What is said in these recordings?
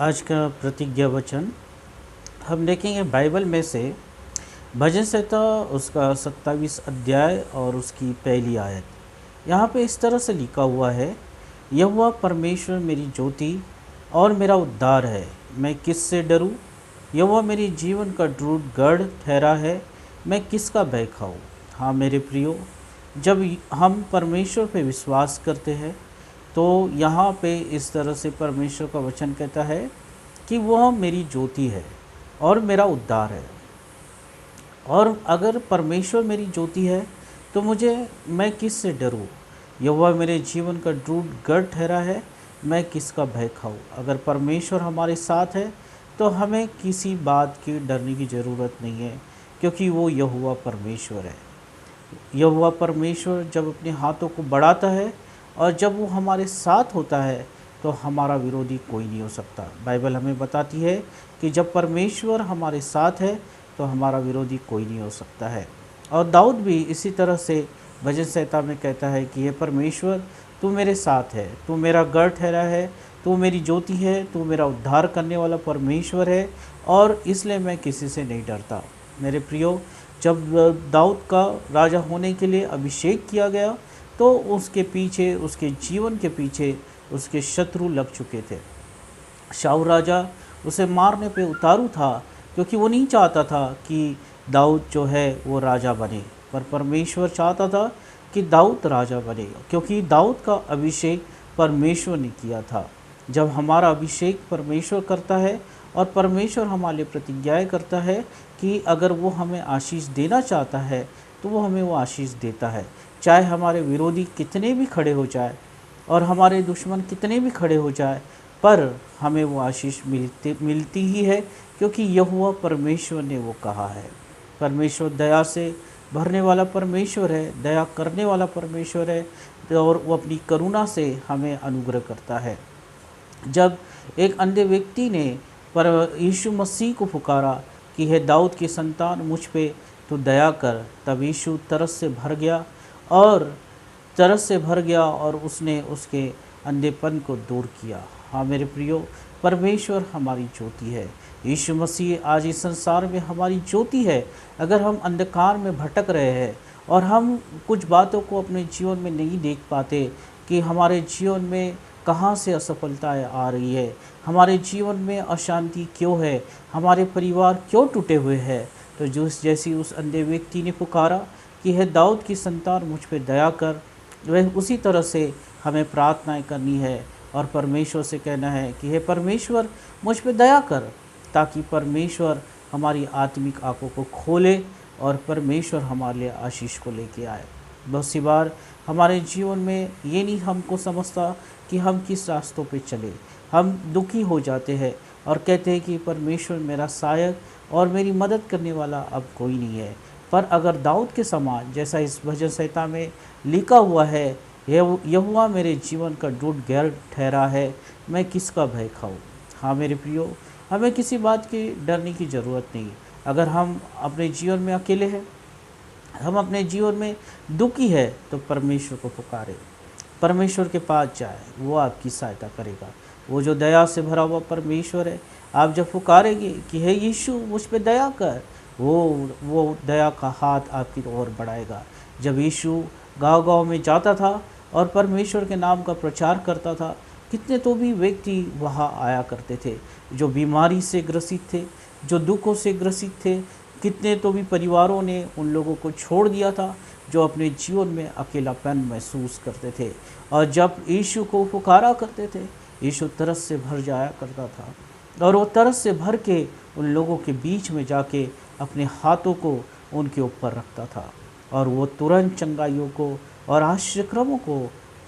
आज का प्रतिज्ञा वचन हम देखेंगे बाइबल में से भजन संहिता उसका 27 अध्याय और उसकी पहली आयत। यहाँ पे इस तरह से लिखा हुआ है, यहोवा परमेश्वर मेरी ज्योति और मेरा उद्धार है, मैं किससे डरूं। यहोवा मेरी जीवन का दृढ़ गढ़ ठहरा है, मैं किसका भय खाऊं। हाँ मेरे प्रियो, जब हम परमेश्वर पे विश्वास करते हैं तो यहाँ पे इस तरह से परमेश्वर का वचन कहता है कि वह मेरी ज्योति है और मेरा उद्धार है। और अगर परमेश्वर मेरी ज्योति है तो मैं किससे डरूं। यहोवा मेरे जीवन का दृढ़ गढ़ ठहरा है, मैं किसका भय खाऊं। अगर परमेश्वर हमारे साथ है तो हमें किसी बात की डरने की ज़रूरत नहीं है, क्योंकि वो यहोवा परमेश्वर है। यहोवा परमेश्वर जब अपने हाथों को बढ़ाता है और जब वो हमारे साथ होता है तो हमारा विरोधी कोई नहीं हो सकता। बाइबल हमें बताती है कि जब परमेश्वर हमारे साथ है तो हमारा विरोधी कोई नहीं हो सकता है। और दाऊद भी इसी तरह से भजन संहिता में कहता है कि ये परमेश्वर तू मेरे साथ है, तू मेरा गढ़ ठहरा है, तू मेरी ज्योति है, तू मेरा उद्धार करने वाला परमेश्वर है और इसलिए मैं किसी से नहीं डरता। मेरे प्रियो, जब दाऊद का राजा होने के लिए अभिषेक किया गया तो उसके पीछे, उसके जीवन के पीछे उसके शत्रु लग चुके थे। शाऊल राजा उसे मारने पे उतारू था, क्योंकि वो नहीं चाहता था कि दाऊद जो है वो राजा बने, पर परमेश्वर चाहता था कि दाऊद राजा बने, क्योंकि दाऊद का अभिषेक परमेश्वर ने किया था। जब हमारा अभिषेक परमेश्वर करता है और परमेश्वर हमारे लिए प्रतिज्ञाएं करता है कि अगर वो हमें आशीष देना चाहता है तो वो हमें वो आशीष देता है। चाहे हमारे विरोधी कितने भी खड़े हो जाए और हमारे दुश्मन कितने भी खड़े हो जाए, पर हमें वो आशीष मिलती ही है, क्योंकि यहोवा परमेश्वर ने वो कहा है। परमेश्वर दया से भरने वाला परमेश्वर है, दया करने वाला परमेश्वर है और वो अपनी करुणा से हमें अनुग्रह करता है। जब एक अंधे व्यक्ति ने पर यीशु मसीह को पुकारा कि हे दाऊद की संतान, मुझ पे तो दया कर, तब यीशु तरस से भर गया और उसने उसके अंधेपन को दूर किया। हाँ मेरे प्रियो, परमेश्वर हमारी ज्योति है। यीशु मसीह आज इस संसार में हमारी ज्योति है। अगर हम अंधकार में भटक रहे हैं और हम कुछ बातों को अपने जीवन में नहीं देख पाते कि हमारे जीवन में कहाँ से असफलताएं आ रही है, हमारे जीवन में अशांति क्यों है, हमारे परिवार क्यों टूटे हुए हैं, तो जैसी उस अंधे व्यक्ति ने पुकारा कि हे दाऊद की संतान, मुझ पे दया कर, वह उसी तरह से हमें प्रार्थनाएं करनी है और परमेश्वर से कहना है कि हे परमेश्वर, मुझ पे दया कर, ताकि परमेश्वर हमारी आत्मिक आंखों को खोले और परमेश्वर हमारे लिए आशीष को लेके आए। बहुत सी बार हमारे जीवन में ये नहीं हमको समझता कि हम किस रास्तों पे चले। हम दुखी हो जाते हैं और कहते हैं कि परमेश्वर मेरा सहायक और मेरी मदद करने वाला अब कोई नहीं है। पर अगर दाऊद के समान, जैसा इस भजन संहिता में लिखा हुआ है, यहोवा मेरे जीवन का दृढ़ गढ़ ठहरा है, मैं किसका भय खाऊं। हाँ मेरे प्रियो, हमें किसी बात की डरने की ज़रूरत नहीं। अगर हम अपने जीवन में अकेले हैं, हम अपने जीवन में दुखी है, तो परमेश्वर को पुकारे, परमेश्वर के पास जाए, वो आपकी सहायता करेगा। वो जो दया से भरा हुआ परमेश्वर है, आप जब पुकारेंगे कि हे यीशु मुझ पे दया कर, वो दया का हाथ आपकी ओर बढ़ाएगा। जब यीशु गांव-गांव में जाता था और परमेश्वर के नाम का प्रचार करता था, कितने तो भी व्यक्ति वहाँ आया करते थे, जो बीमारी से ग्रसित थे, जो दुखों से ग्रसित थे। कितने तो भी परिवारों ने उन लोगों को छोड़ दिया था जो अपने जीवन में अकेलापन महसूस करते थे। और जब यीशु को पुकारा करते थे, यीशु तरस से भर जाया करता था और वो तरस से भर के उन लोगों के बीच में जाके अपने हाथों को उनके ऊपर रखता था और वो तुरंत चंगाइयों को और आश्चर्यक्रमों को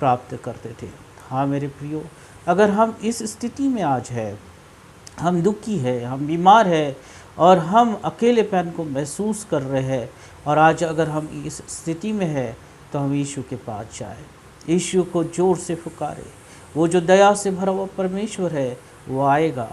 प्राप्त करते थे। हाँ मेरे प्रियो, अगर हम इस स्थिति में आज है, हम दुखी है, हम बीमार है और हम अकेलेपन को महसूस कर रहे हैं, और आज अगर हम इस स्थिति में है तो हम यीशु के पास जाए, यीशु को जोर से पुकारे। वो जो दया से भरा हुआ परमेश्वर है, वो आएगा,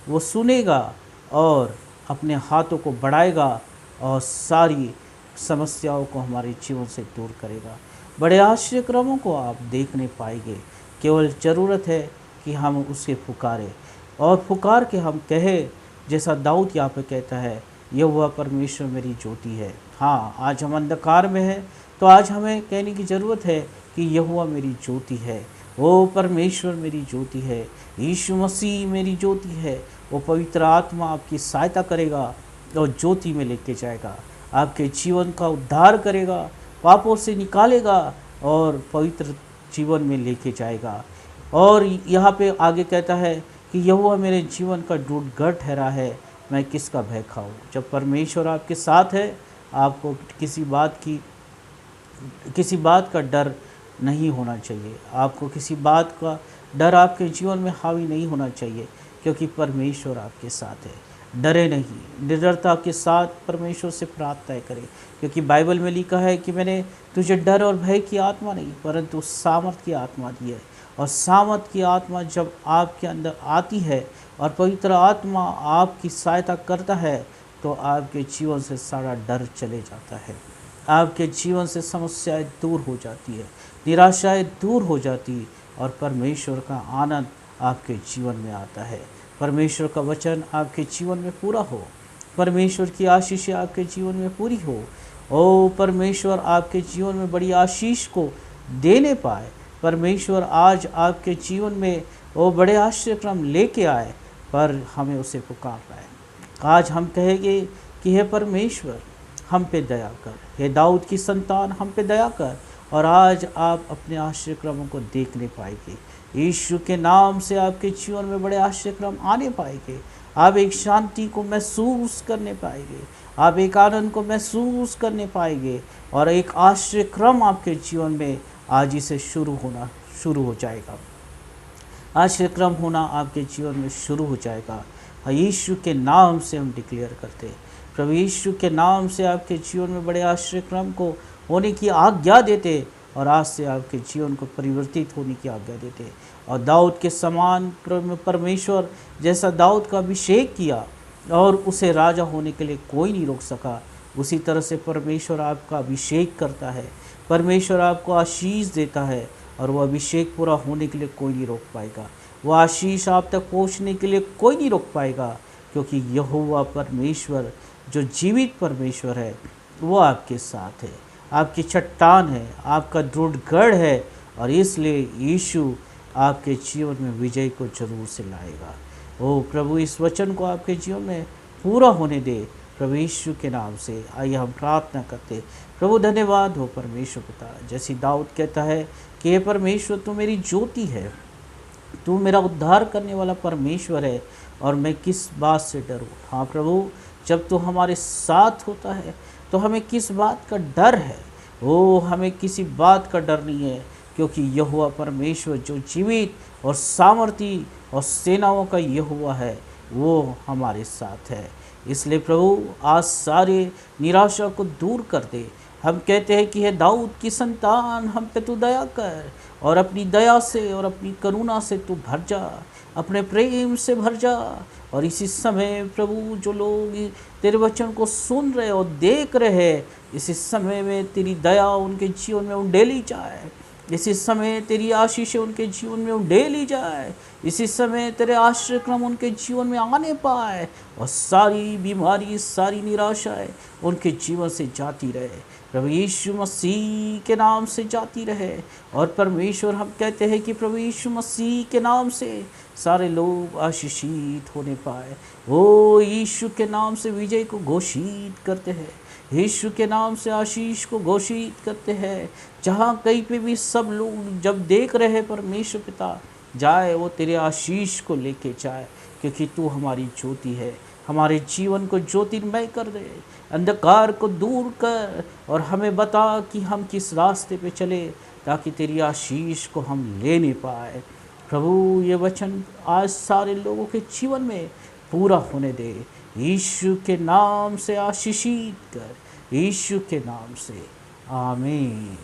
वो सुनेगा और अपने हाथों को बढ़ाएगा और सारी समस्याओं को हमारे जीवन से दूर करेगा। बड़े आश्चर्यक्रमों को आप देखने पाएंगे। केवल ज़रूरत है कि हम उसे पुकारें। और पुकार के हम कहे, जैसा दाऊद यहाँ पे कहता है, यहोवा परमेश्वर मेरी ज्योति है। हाँ, आज हम अंधकार में हैं, तो आज हमें कहने की ज़रूरत है कि यहोवा मेरी ज्योति है, वो परमेश्वर मेरी ज्योति है, यीशु मसीह मेरी ज्योति है। वो पवित्र आत्मा आपकी सहायता करेगा और ज्योति में लेके जाएगा, आपके जीवन का उद्धार करेगा, पापों से निकालेगा और पवित्र जीवन में लेके जाएगा। और यहाँ पे आगे कहता है कि यहोवा मेरे जीवन का ढूंढगढ़ ठहरा है, मैं किसका भय खाऊं। जब परमेश्वर आपके साथ है, आपको किसी बात का डर नहीं होना चाहिए। आपको किसी बात का डर आपके जीवन में हावी नहीं होना चाहिए, क्योंकि परमेश्वर आपके साथ है। डरे नहीं, निडरता के साथ परमेश्वर से प्रार्थना करें, क्योंकि बाइबल में लिखा है कि मैंने तुझे डर और भय की आत्मा नहीं, परंतु सामर्थ की आत्मा दी है। और सामर्थ की आत्मा जब आपके अंदर आती है और पवित्र आत्मा आपकी सहायता करता है, तो आपके जीवन से सारा डर चले जाता है, आपके जीवन से समस्याएं दूर हो जाती है, निराशाएं दूर हो जाती, और परमेश्वर का आनंद आपके जीवन में आता है। परमेश्वर का वचन आपके जीवन में पूरा हो, परमेश्वर की आशीषें आपके जीवन में पूरी हो। ओ परमेश्वर आपके जीवन में बड़ी आशीष को देने पाए। परमेश्वर आज आपके जीवन में वो बड़े आश्चर्यक्रम लेके आए, पर हमें उसे पुकारना है। आज हम कहेंगे कि हे परमेश्वर हम पे दया कर, हे दाऊद की संतान हम पे दया कर, और आज आप अपने आश्चर्यक्रमों को देखने पाएंगे। यीशु के नाम से आपके जीवन में बड़े आश्चर्यक्रम आने पाएंगे। आप एक शांति को महसूस करने पाएंगे, आप एक आनंद को महसूस करने पाएंगे, और एक आश्चर्यक्रम आपके जीवन में आज ही से शुरू हो जाएगा। आश्चर्यक्रम होना आपके जीवन में शुरू हो जाएगा। यीशु के नाम से हम डिक्लेयर करते हैं, प्रभु यीशु के नाम से आपके जीवन में बड़े आश्चर्यक्रम को होने की आज्ञा देते, और आज से आपके जीवन को परिवर्तित होने की आज्ञा देते। और दाऊद के समान परमेश्वर जैसा दाऊद का अभिषेक किया और उसे राजा होने के लिए कोई नहीं रोक सका, उसी तरह से परमेश्वर आपका अभिषेक करता है, परमेश्वर आपको आशीष देता है, और वह अभिषेक पूरा होने के लिए कोई नहीं रोक पाएगा, वह आशीष आप तक पहुँचने के लिए कोई नहीं रोक पाएगा, क्योंकि यहोवा परमेश्वर जो जीवित परमेश्वर है वो आपके साथ है, आपकी चट्टान है, आपका दृढ़गढ़ है, और इसलिए यीशु आपके जीवन में विजय को जरूर से लाएगा। ओ प्रभु, इस वचन को आपके जीवन में पूरा होने दे, प्रभु यीशु के नाम से आइए हम प्रार्थना करते। प्रभु धन्यवाद हो परमेश्वर पिता, जैसी दाऊद कहता है कि हे परमेश्वर तू मेरी ज्योति है, तू मेरा उद्धार करने वाला परमेश्वर है, और मैं किस बात से डरूं। हाँ प्रभु, जब तू हमारे साथ होता है तो हमें किस बात का डर है। ओ हमें किसी बात का डर नहीं है, क्योंकि यहोवा परमेश्वर जो जीवित और सामर्थी और सेनाओं का यहोवा है वो हमारे साथ है। इसलिए प्रभु आज सारे निराशा को दूर कर दे। हम कहते हैं कि हे दाऊद की संतान हम पे तू दया कर, और अपनी दया से और अपनी करुणा से तू भर जा, अपने प्रेम से भर जा। और इसी समय प्रभु जो लोग तेरे वचन को सुन रहे और देख रहे हैं, इसी समय में तेरी दया उनके जीवन में उंडेली जाए, इसी समय तेरी आशीषें उनके जीवन में उंडेली जाए, इसी समय तेरे आश्रयक्रम उनके जीवन में आने पाए, और सारी बीमारी सारी निराशाएं उनके जीवन से जाती रहे, प्रभु यीशु मसीह के नाम से जाती रहे। और परमेश्वर हम कहते हैं कि प्रभु यीशु मसीह के नाम से सारे लोग आशीषित होने पाए। ओ यीशु के नाम से विजय को घोषित करते हैं, यीशु के नाम से आशीष को घोषित करते हैं। जहाँ कहीं पे भी सब लोग जब देख रहे हैं परमेश्वर पिता, जाए वो तेरे आशीष को लेके जाए, क्योंकि तू हमारी ज्योति है। हमारे जीवन को ज्योतिर्मय कर दे, अंधकार को दूर कर, और हमें बता कि हम किस रास्ते पे चले, ताकि तेरी आशीष को हम लेने पाए। प्रभु ये वचन आज सारे लोगों के जीवन में पूरा होने दे, यीशु के नाम से आशीषित कर, यीशु के नाम से आमीन।